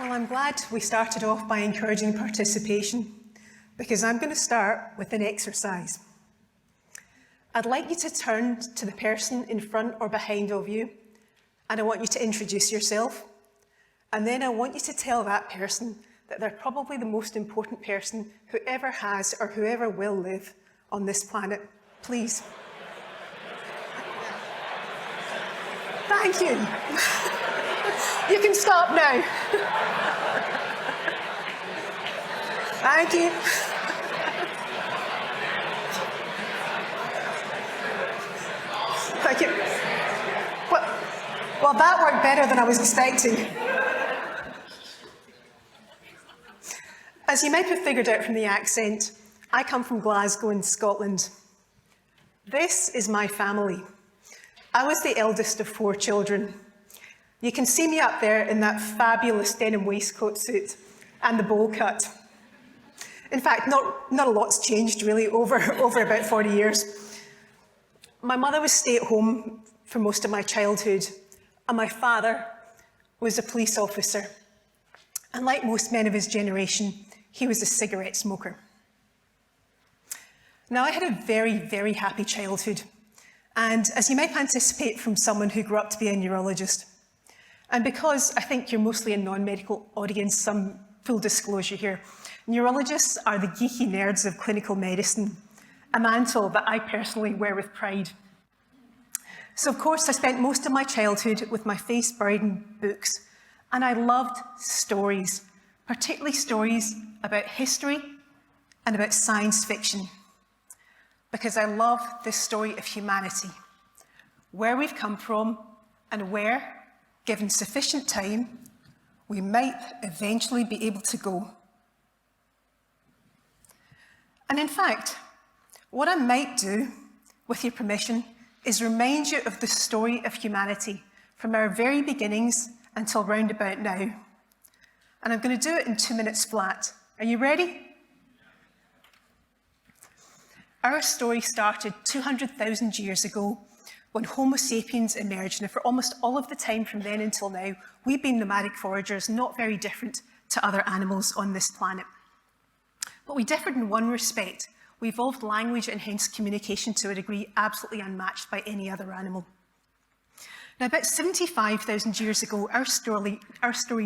Well, I'm glad we started off by encouraging participation, because I'm going to start with an exercise. I'd like you to turn to the person in front or behind of you, and I want you to introduce yourself. And then I want you to tell that person that they're probably the most important person who ever has or who ever will live on this planet. Please. Thank you. You can stop now. Thank you. Thank you. Well, that worked better than I was expecting. As you might have figured out from the accent, I come from Glasgow in Scotland. This is my family. I was the eldest of 4 children. You can see me up there in that fabulous denim waistcoat suit and the bowl cut. In fact, not a lot's changed really over about 40 years. My mother was stay-at-home for most of my childhood, and my father was a police officer. And like most men of his generation, he was a cigarette smoker. Now, I had a very, very happy childhood, and as you might anticipate from someone who grew up to be a neurologist, and because I think you're mostly a non-medical audience, some full disclosure here, neurologists are the geeky nerds of clinical medicine, a mantle that I personally wear with pride. So of course, I spent most of my childhood with my face buried in books, and I loved stories, particularly stories about history and about science fiction, because I love this story of humanity, where we've come from and where, given sufficient time, we might eventually be able to go. And in fact, what I might do, with your permission, is remind you of the story of humanity from our very beginnings until round about now. And I'm going to do it in 2 minutes flat. Are you ready? Our story started 200,000 years ago when Homo sapiens emerged, and for almost all of the time from then until now, we've been nomadic foragers, not very different to other animals on this planet. But we differed in one respect. We evolved language and hence communication to a degree absolutely unmatched by any other animal. Now, about 75,000 years ago, our story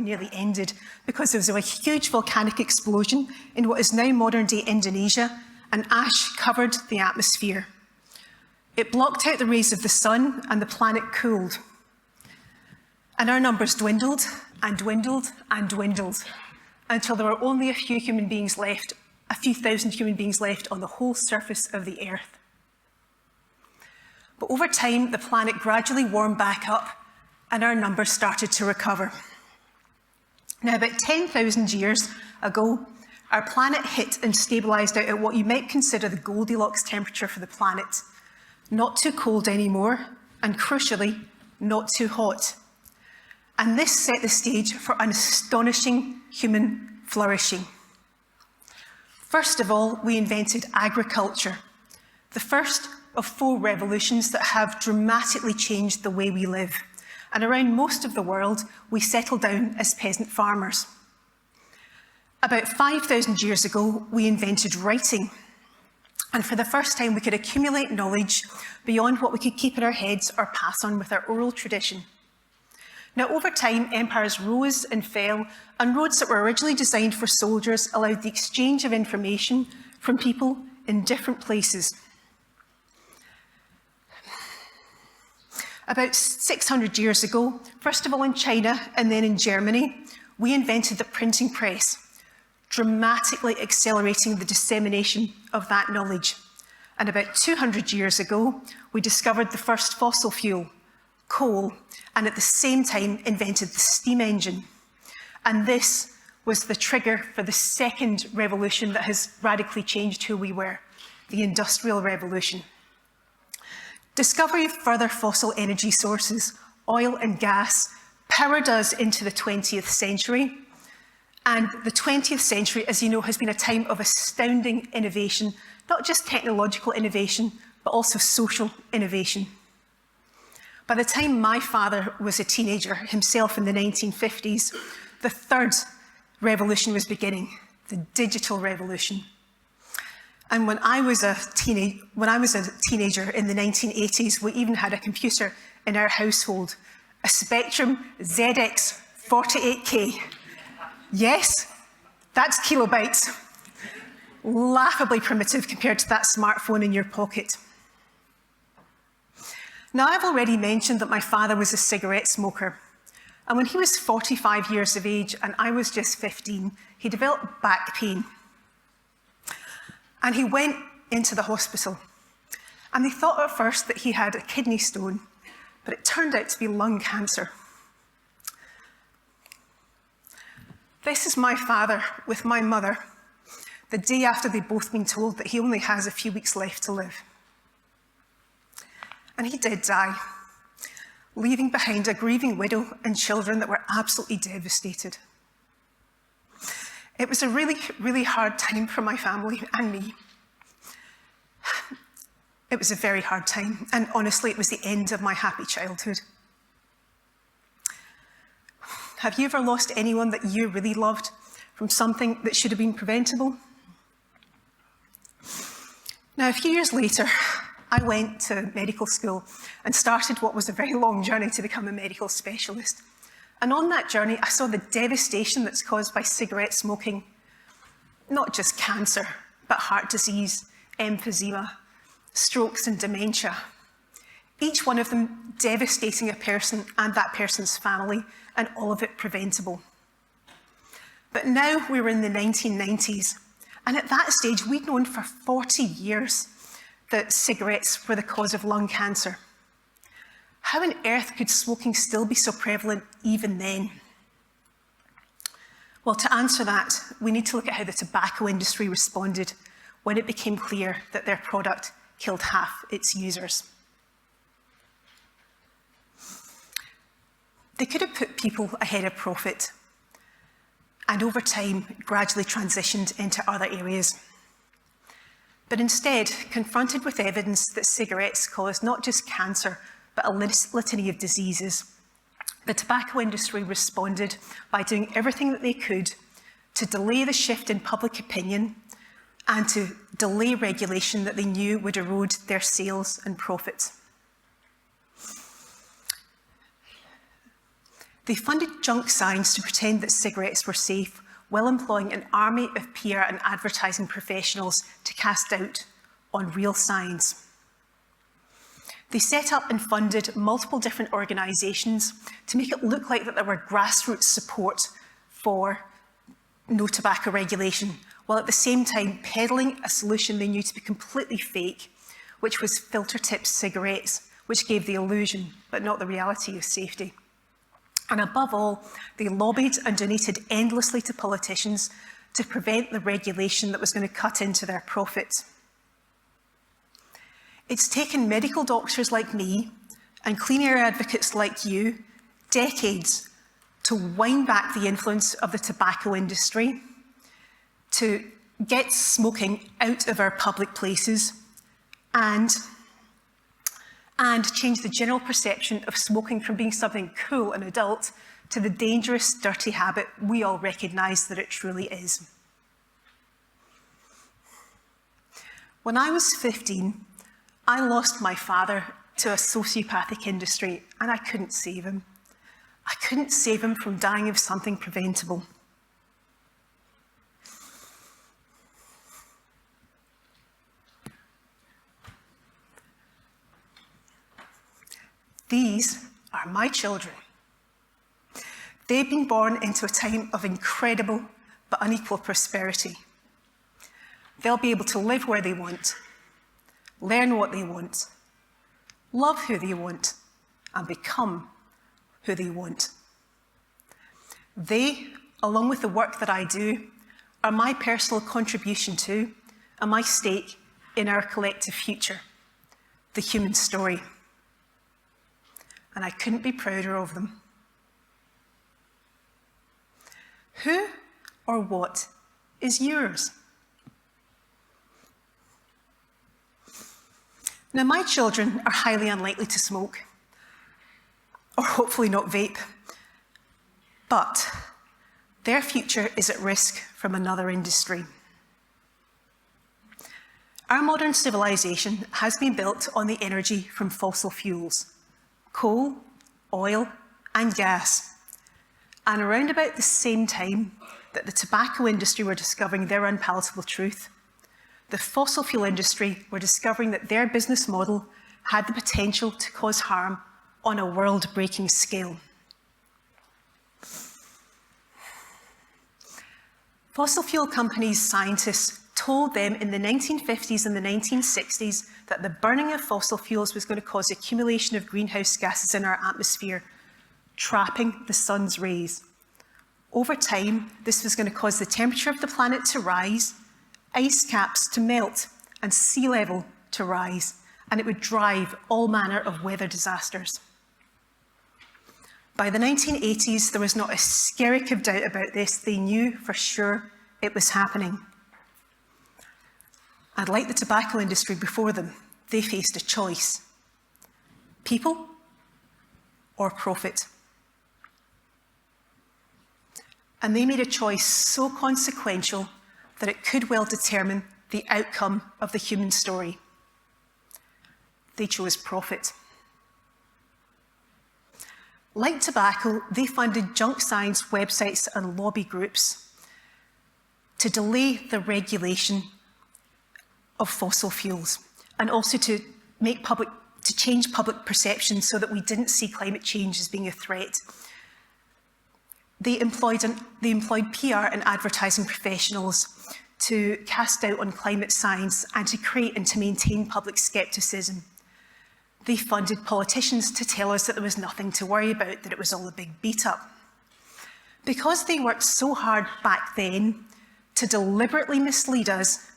nearly ended because there was a huge volcanic explosion in what is now modern-day Indonesia, and ash covered the atmosphere. It blocked out the rays of the sun, and the planet cooled. And our numbers dwindled and dwindled and dwindled until there were only a few human beings left, a few thousand human beings left on the whole surface of the Earth. But over time, the planet gradually warmed back up, and our numbers started to recover. Now, about 10,000 years ago, our planet hit and stabilised out at what you might consider the Goldilocks temperature for the planet. Not too cold anymore, and crucially, not too hot. And this set the stage for an astonishing human flourishing. First of all, we invented agriculture, the first of 4 revolutions that have dramatically changed the way we live. And around most of the world, we settled down as peasant farmers. About 5,000 years ago, we invented writing. And for the first time, we could accumulate knowledge beyond what we could keep in our heads or pass on with our oral tradition. Now, over time, empires rose and fell, and roads that were originally designed for soldiers allowed the exchange of information from people in different places. About 600 years ago, first of all in China and then in Germany, we invented the printing press, dramatically accelerating the dissemination of that knowledge. And about 200 years ago, we discovered the first fossil fuel, coal, and at the same time invented the steam engine. And this was the trigger for the second revolution that has radically changed who we were, the Industrial Revolution. Discovery of further fossil energy sources, oil and gas, powered us into the 20th century. And the 20th century, as you know, has been a time of astounding innovation, not just technological innovation, but also social innovation. By the time my father was a teenager himself in the 1950s, the third revolution was beginning, the digital revolution. And when I was a teenager in the 1980s, we even had a computer in our household, a Spectrum ZX 48K. Yes, that's kilobytes. Laughably primitive compared to that smartphone in your pocket. Now, I've already mentioned that my father was a cigarette smoker. And when he was 45 years of age and I was just 15, he developed back pain. And he went into the hospital. And they thought at first that he had a kidney stone, but it turned out to be lung cancer. This is my father with my mother, the day after they'd both been told that he only has a few weeks left to live. And he did die, leaving behind a grieving widow and children that were absolutely devastated. It was a really, really hard time for my family and me. It was a very hard time, and honestly, it was the end of my happy childhood. Have you ever lost anyone that you really loved from something that should have been preventable? Now, a few years later, I went to medical school and started what was a very long journey to become a medical specialist. And on that journey, I saw the devastation that's caused by cigarette smoking, not just cancer, but heart disease, emphysema, strokes and dementia. Each one of them devastating a person and that person's family, and all of it preventable. But now we're in the 1990s, and at that stage, we'd known for 40 years that cigarettes were the cause of lung cancer. How on earth could smoking still be so prevalent even then? Well, to answer that, we need to look at how the tobacco industry responded when it became clear that their product killed half its users. They could have put people ahead of profit, and over time, gradually transitioned into other areas. But instead, confronted with evidence that cigarettes cause not just cancer, but a litany of diseases, the tobacco industry responded by doing everything that they could to delay the shift in public opinion and to delay regulation that they knew would erode their sales and profits. They funded junk science to pretend that cigarettes were safe, while employing an army of PR and advertising professionals to cast doubt on real science. They set up and funded multiple different organisations to make it look like that there were grassroots support for no tobacco regulation, while at the same time peddling a solution they knew to be completely fake, which was filter-tipped cigarettes, which gave the illusion, but not the reality of safety. And above all, they lobbied and donated endlessly to politicians to prevent the regulation that was going to cut into their profits. It's taken medical doctors like me and clean air advocates like you decades to wind back the influence of the tobacco industry, to get smoking out of our public places, and change the general perception of smoking from being something cool and adult to the dangerous, dirty habit we all recognise that it truly is. When I was 15, I lost my father to a sociopathic industry, and I couldn't save him. I couldn't save him from dying of something preventable. These are my children. They've been born into a time of incredible but unequal prosperity. They'll be able to live where they want, learn what they want, love who they want, and become who they want. They, along with the work that I do, are my personal contribution to and my stake in our collective future, the human story. And I couldn't be prouder of them. Who or what is yours? Now, my children are highly unlikely to smoke, or hopefully not vape, but Their future is at risk from another industry. Our modern civilization has been built on the energy from fossil fuels, coal, oil, and gas. And around about the same time that the tobacco industry were discovering their unpalatable truth, the fossil fuel industry were discovering that their business model had the potential to cause harm on a world-breaking scale. Fossil fuel companies' scientists told them in the 1950s and the 1960s that the burning of fossil fuels was going to cause accumulation of greenhouse gases in our atmosphere, trapping the sun's rays. Over time, this was going to cause the temperature of the planet to rise, ice caps to melt, and sea level to rise, and it would drive all manner of weather disasters. By the 1980s, there was not a skerrick of doubt about this. They knew for sure it was happening. And like the tobacco industry before them, they faced a choice: people or profit. And they made a choice so consequential that it could well determine the outcome of the human story. They chose profit. Like tobacco, they funded junk science websites and lobby groups to delay the regulation of fossil fuels, and also to change public perception so that we didn't see climate change as being a threat. They employed PR and advertising professionals to cast doubt on climate science and to create and to maintain public scepticism. They funded politicians to tell us that there was nothing to worry about, that it was all a big beat-up. Because they worked so hard back then to deliberately mislead us,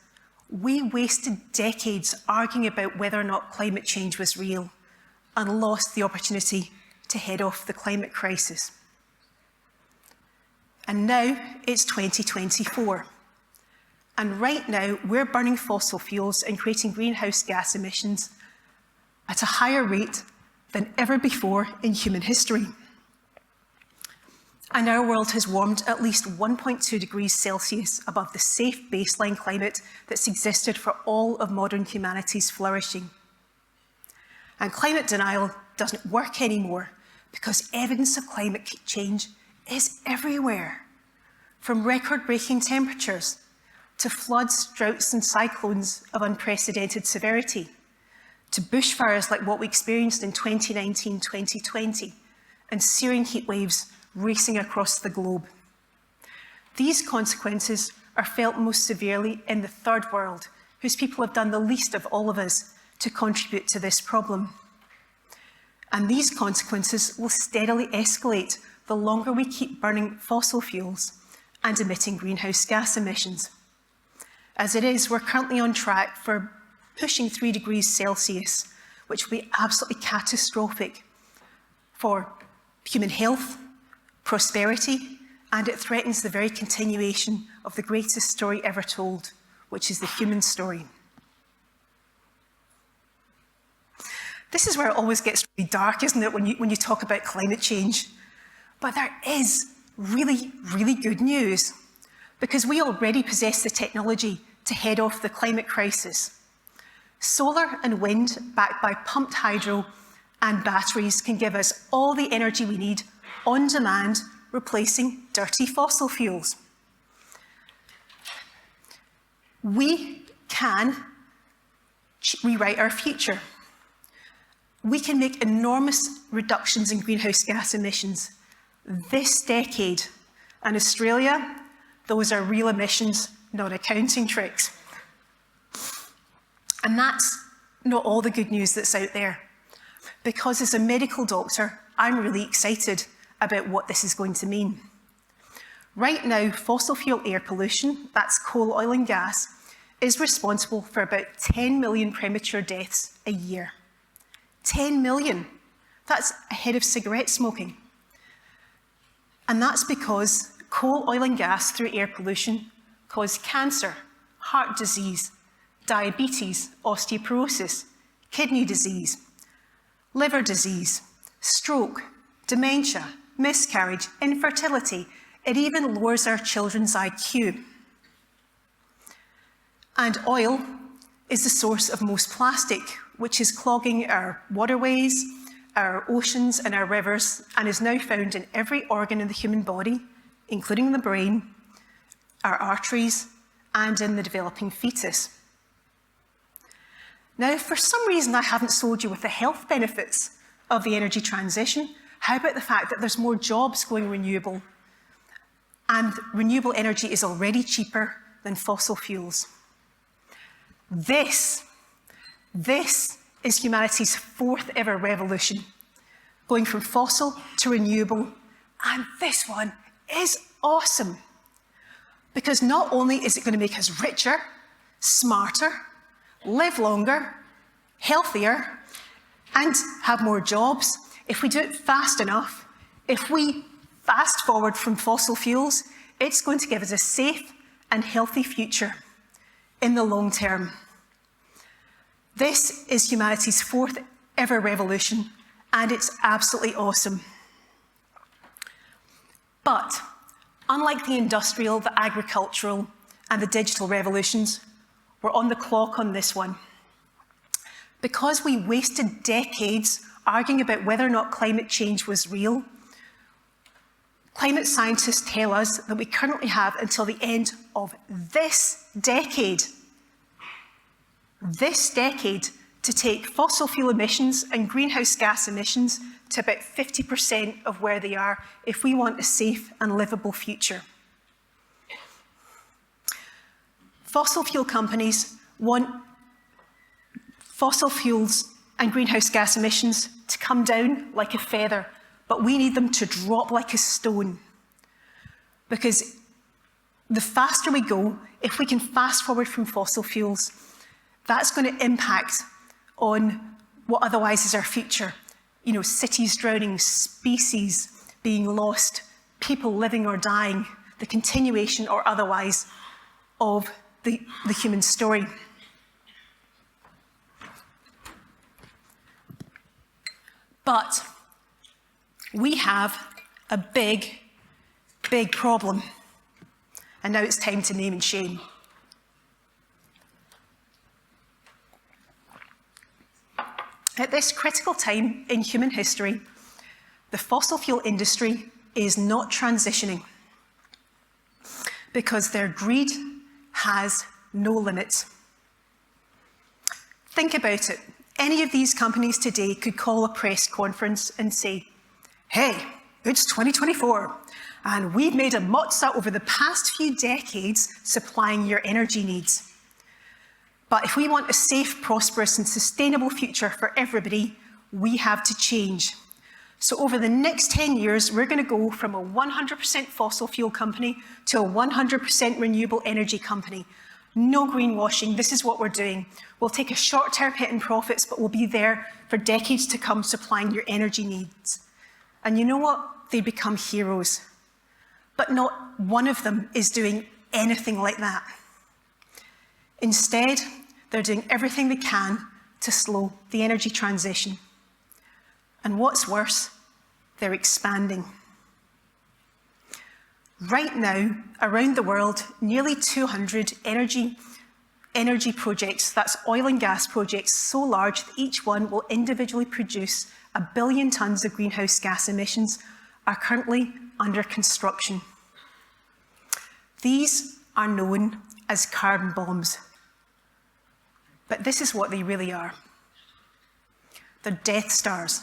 we wasted decades arguing about whether or not climate change was real and lost the opportunity to head off the climate crisis. And now it's 2024. And right now, we're burning fossil fuels and creating greenhouse gas emissions at a higher rate than ever before in human history. And our world has warmed at least 1.2 degrees Celsius above the safe baseline climate that's existed for all of modern humanity's flourishing. And climate denial doesn't work anymore because evidence of climate change is everywhere, from record-breaking temperatures to floods, droughts, and cyclones of unprecedented severity, to bushfires like what we experienced in 2019-2020, and searing heat waves racing across the globe. These consequences are felt most severely in the third world, whose people have done the least of all of us to contribute to this problem. And these consequences will steadily escalate the longer we keep burning fossil fuels and emitting greenhouse gas emissions. As it is, we're currently on track for pushing 3 degrees Celsius, which will be absolutely catastrophic for human health, prosperity, and it threatens the very continuation of the greatest story ever told, which is the human story. This is where it always gets really dark, isn't it, when you talk about climate change? But there is really, really good news, because we already possess the technology to head off the climate crisis. Solar and wind, backed by pumped hydro and batteries, can give us all the energy we need on demand, replacing dirty fossil fuels. We can rewrite our future. We can make enormous reductions in greenhouse gas emissions this decade. And Australia, those are real emissions, not accounting tricks. And that's not all the good news that's out there. Because as a medical doctor, I'm really excited about what this is going to mean. Right now, fossil fuel air pollution, that's coal, oil and gas, is responsible for about 10 million premature deaths a year. 10 million. That's ahead of cigarette smoking. And that's because coal, oil and gas through air pollution cause cancer, heart disease, diabetes, osteoporosis, kidney disease, liver disease, stroke, dementia, miscarriage, infertility, it even lowers our children's IQ. And oil is the source of most plastic, which is clogging our waterways, our oceans and our rivers, and is now found in every organ in the human body, including the brain, our arteries, and in the developing fetus. Now, if for some reason I haven't sold you with the health benefits of the energy transition, how about the fact that there's more jobs going renewable? And renewable energy is already cheaper than fossil fuels. This is humanity's fourth ever revolution, going from fossil to renewable, and this one is awesome. Because not only is it going to make us richer, smarter, live longer, healthier, and have more jobs, if we do it fast enough, if we fast forward from fossil fuels, it's going to give us a safe and healthy future in the long term. This is humanity's fourth ever revolution, and it's absolutely awesome. But unlike the industrial, the agricultural, and the digital revolutions, we're on the clock on this one. Because we wasted decades arguing about whether or not climate change was real, climate scientists tell us that we currently have until the end of this decade to take fossil fuel emissions and greenhouse gas emissions to about 50% of where they are if we want a safe and livable future. Fossil fuel companies want fossil fuels and greenhouse gas emissions to come down like a feather, but we need them to drop like a stone. Because the faster we go, if we can fast forward from fossil fuels, that's going to impact on what otherwise is our future. You know, cities drowning, species being lost, people living or dying, the continuation or otherwise of the human story. But we have a big, big problem. And now it's time to name and shame. At this critical time in human history, the fossil fuel industry is not transitioning because their greed has no limits. Think about it. Any of these companies today could call a press conference and say, hey, it's 2024, and we've made a mozza over the past few decades supplying your energy needs. But if we want a safe, prosperous, and sustainable future for everybody, we have to change. So over the next 10 years, we're going to go from a 100% fossil fuel company to a 100% renewable energy company. No greenwashing, this is what we're doing. We'll take a short-term hit in profits, but we'll be there for decades to come supplying your energy needs. And you know what? They become heroes. But not one of them is doing anything like that. Instead, they're doing everything they can to slow the energy transition. And what's worse, they're expanding. Right now, around the world, nearly 200 energy projects, that's oil and gas projects, so large that each one will individually produce 1 billion tons of greenhouse gas emissions, are currently under construction. These are known as carbon bombs. But this is what they really are. They're Death Stars,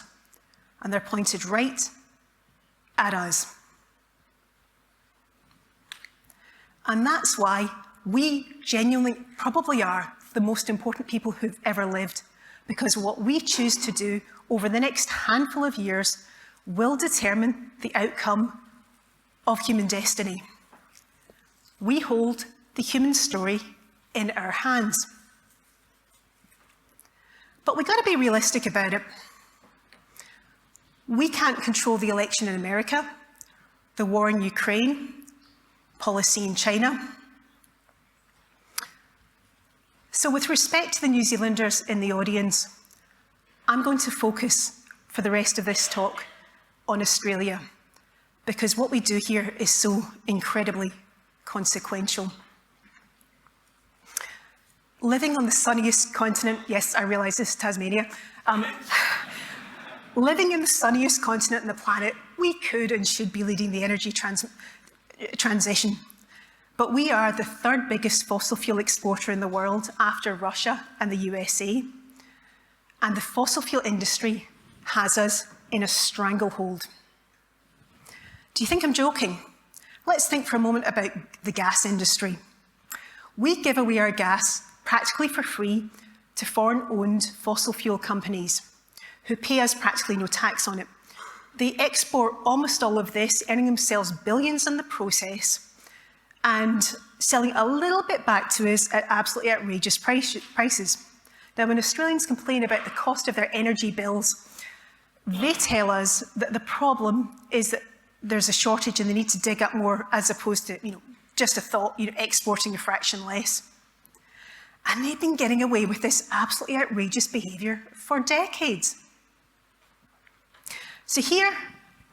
and they're pointed right at us. And that's why we genuinely probably are the most important people who've ever lived, because what we choose to do over the next handful of years will determine the outcome of human destiny. We hold the human story in our hands. But we've got to be realistic about it. We can't control the election in America, the war in Ukraine, policy in China. So with respect to the New Zealanders in the audience, I'm going to focus for the rest of this talk on Australia, because what we do here is so incredibly consequential. Living on the sunniest continent, yes, I realise this is Tasmania. Living in the sunniest continent on the planet, we could and should be leading the energy transition. But we are the third biggest fossil fuel exporter in the world after Russia and the USA. And the fossil fuel industry has us in a stranglehold. Do you think I'm joking? Let's think for a moment about the gas industry. We give away our gas practically for free to foreign-owned fossil fuel companies who pay us practically no tax on it. They export almost all of this, earning themselves billions in the process and selling a little bit back to us at absolutely outrageous prices. Now, when Australians complain about the cost of their energy bills, they tell us that the problem is that there's a shortage and they need to dig up more as opposed to, just a thought, exporting a fraction less. And they've been getting away with this absolutely outrageous behaviour for decades. So here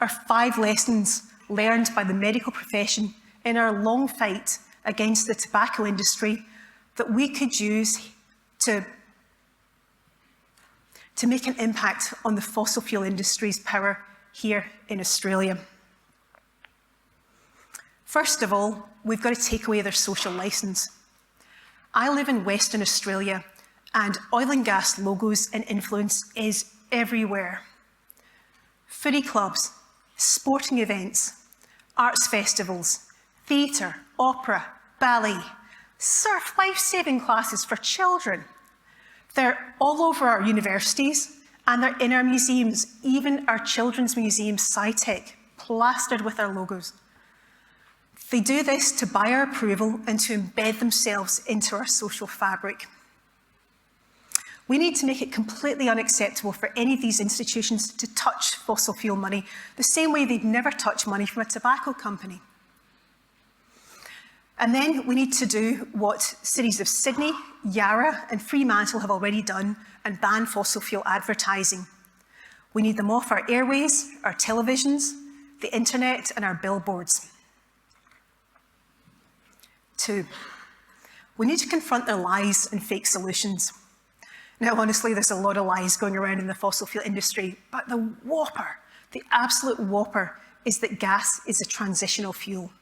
are 5 lessons learned by the medical profession in our long fight against the tobacco industry that we could use to make an impact on the fossil fuel industry's power here in Australia. First of all, we've got to take away their social licence. I live in Western Australia, and oil and gas logos and influence is everywhere. Footy clubs, sporting events, arts festivals, theatre, opera, ballet, surf life-saving classes for children. They're all over our universities and they're in our museums, even our children's museum, SciTech, plastered with our logos. They do this to buy our approval and to embed themselves into our social fabric. We need to make it completely unacceptable for any of these institutions to touch fossil fuel money, the same way they'd never touch money from a tobacco company. And then we need to do what cities of Sydney, Yarra and Fremantle have already done and ban fossil fuel advertising. We need them off our airways, our televisions, the internet and our billboards. 2, we need to confront their lies and fake solutions. Now, honestly, there's a lot of lies going around in the fossil fuel industry, but the whopper, the absolute whopper, is that gas is a transitional fuel.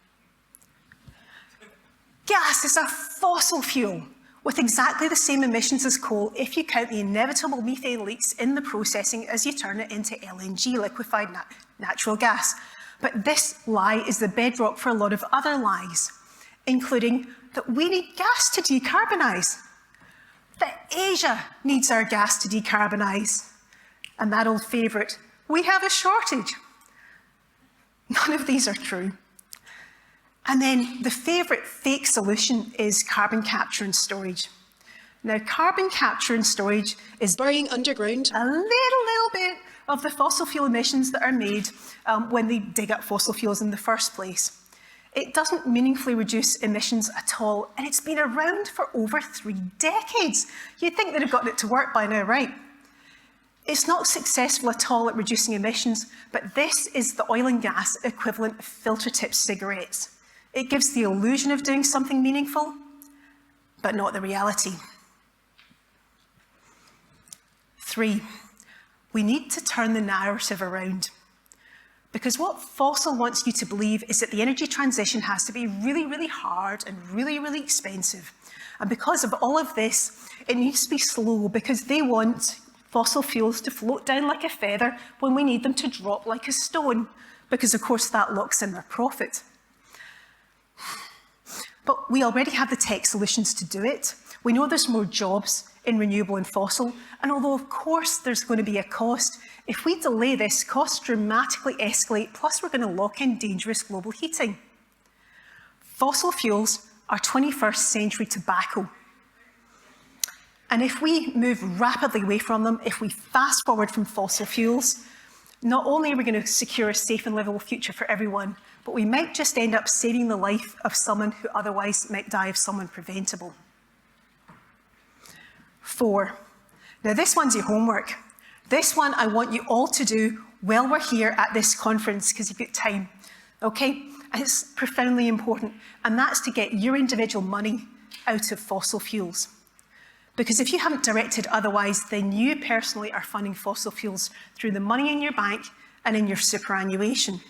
Gas is a fossil fuel with exactly the same emissions as coal if you count the inevitable methane leaks in the processing as you turn it into LNG, liquefied natural gas. But this lie is the bedrock for a lot of other lies, including that we need gas to decarbonise, that Asia needs our gas to decarbonise, and that old favourite, we have a shortage. None of these are true. And then the favourite fake solution is carbon capture and storage. Now, carbon capture and storage is burying underground a little bit of the fossil fuel emissions that are made when they dig up fossil fuels in the first place. It doesn't meaningfully reduce emissions at all, and it's been around for over 3 decades. You'd think they'd have gotten it to work by now, right? It's not successful at all at reducing emissions, but this is the oil and gas equivalent of filter tip cigarettes. It gives the illusion of doing something meaningful, but not the reality. 3, we need to turn the narrative around. Because what fossil wants you to believe is that the energy transition has to be really, really hard and really, really expensive. And because of all of this, it needs to be slow because they want fossil fuels to float down like a feather when we need them to drop like a stone, because of course that locks in their profit. But we already have the tech solutions to do it. We know there's more jobs in renewable and fossil, and although of course there's going to be a cost, if we delay this, costs dramatically escalate, plus we're going to lock in dangerous global heating. Fossil fuels are 21st century tobacco. And if we move rapidly away from them, if we fast forward from fossil fuels, not only are we going to secure a safe and livable future for everyone, but we might just end up saving the life of someone who otherwise might die of someone preventable. 4. Now this one's your homework. This one I want you all to do while we're here at this conference, because you've got time. okay? And it's profoundly important, and that's to get your individual money out of fossil fuels. Because if you haven't directed otherwise, then you personally are funding fossil fuels through the money in your bank and in your superannuation.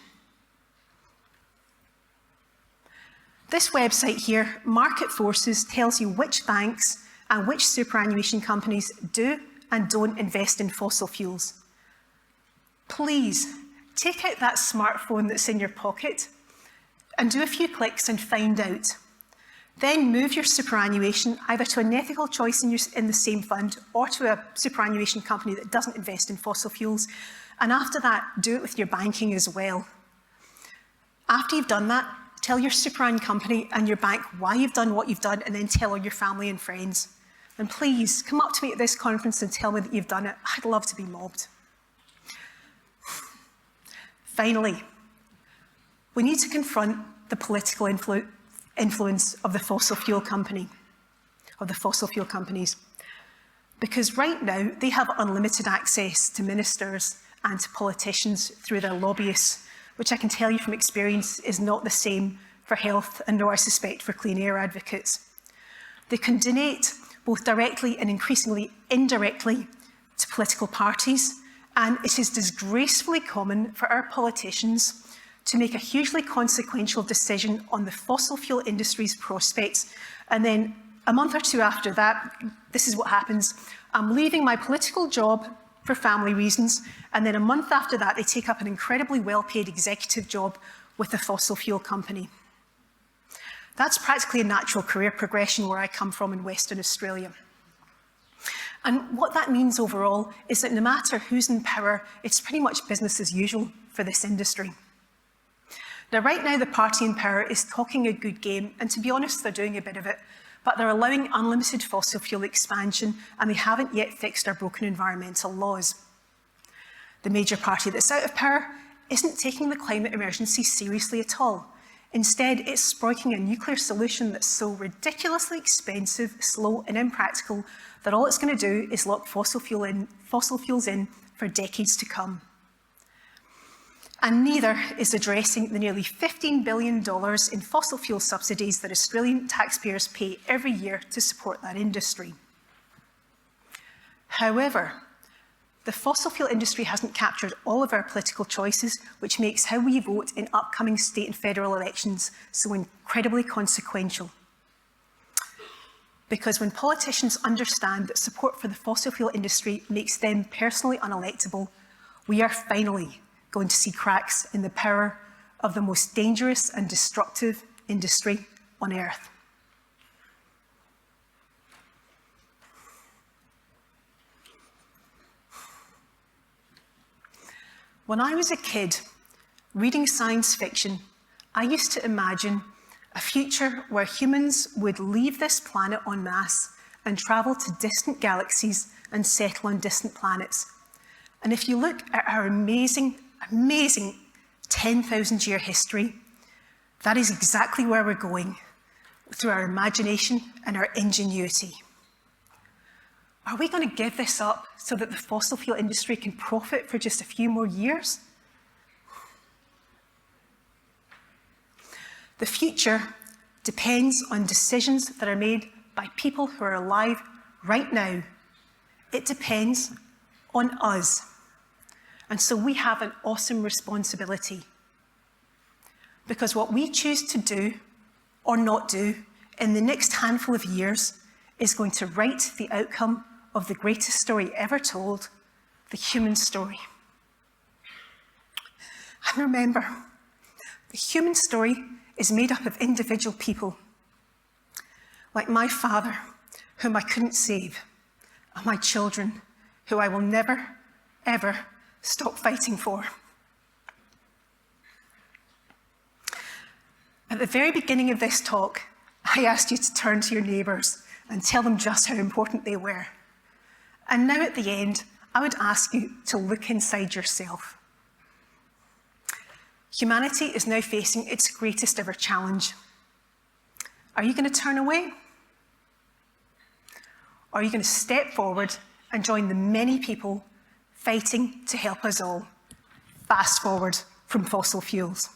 This website here, Market Forces, tells you which banks and which superannuation companies do and don't invest in fossil fuels. Please, take out that smartphone that's in your pocket and do a few clicks and find out. Then move your superannuation either to an ethical choice in the same fund or to a superannuation company that doesn't invest in fossil fuels. And after that, do it with your banking as well. After you've done that, tell your superannuation company and your bank why you've done what you've done, and then tell all your family and friends. And please, come up to me at this conference and tell me that you've done it. I'd love to be mobbed. Finally, we need to confront the political influence of the fossil fuel companies. Because right now, they have unlimited access to ministers and to politicians through their lobbyists, which I can tell you from experience is not the same for health and nor, I suspect, for clean air advocates. They can donate both directly and increasingly indirectly to political parties, and it is disgracefully common for our politicians to make a hugely consequential decision on the fossil fuel industry's prospects, and then a month or two after that, this is what happens. I'm leaving my political job for family reasons, and then a month after that, they take up an incredibly well-paid executive job with a fossil fuel company. That's practically a natural career progression where I come from in Western Australia. And what that means overall is that no matter who's in power, it's pretty much business as usual for this industry. Now, right now, the party in power is talking a good game, and to be honest, they're doing a bit of it, but they're allowing unlimited fossil fuel expansion, and they haven't yet fixed our broken environmental laws. The major party that's out of power isn't taking the climate emergency seriously at all. Instead, it's sproiking a nuclear solution that's so ridiculously expensive, slow, and impractical that all it's going to do is lock fossil fuels in for decades to come. And neither is addressing the nearly $15 billion in fossil fuel subsidies that Australian taxpayers pay every year to support that industry. However, the fossil fuel industry hasn't captured all of our political choices, which makes how we vote in upcoming state and federal elections so incredibly consequential. Because when politicians understand that support for the fossil fuel industry makes them personally unelectable, we are finally going to see cracks in the power of the most dangerous and destructive industry on earth. When I was a kid, reading science fiction, I used to imagine a future where humans would leave this planet en masse and travel to distant galaxies and settle on distant planets. And if you look at our amazing 10,000-year history, that is exactly where we're going, through our imagination and our ingenuity. Are we going to give this up so that the fossil fuel industry can profit for just a few more years? The future depends on decisions that are made by people who are alive right now. It depends on us. And so we have an awesome responsibility. Because what we choose to do or not do in the next handful of years is going to write the outcome of the greatest story ever told, the human story. And remember, the human story is made up of individual people, like my father, whom I couldn't save, and my children, who I will never, ever stop fighting for. At the very beginning of this talk, I asked you to turn to your neighbours and tell them just how important they were. And now at the end, I would ask you to look inside yourself. Humanity is now facing its greatest ever challenge. Are you going to turn away? Or are you going to step forward and join the many people fighting to help us all fast forward from fossil fuels?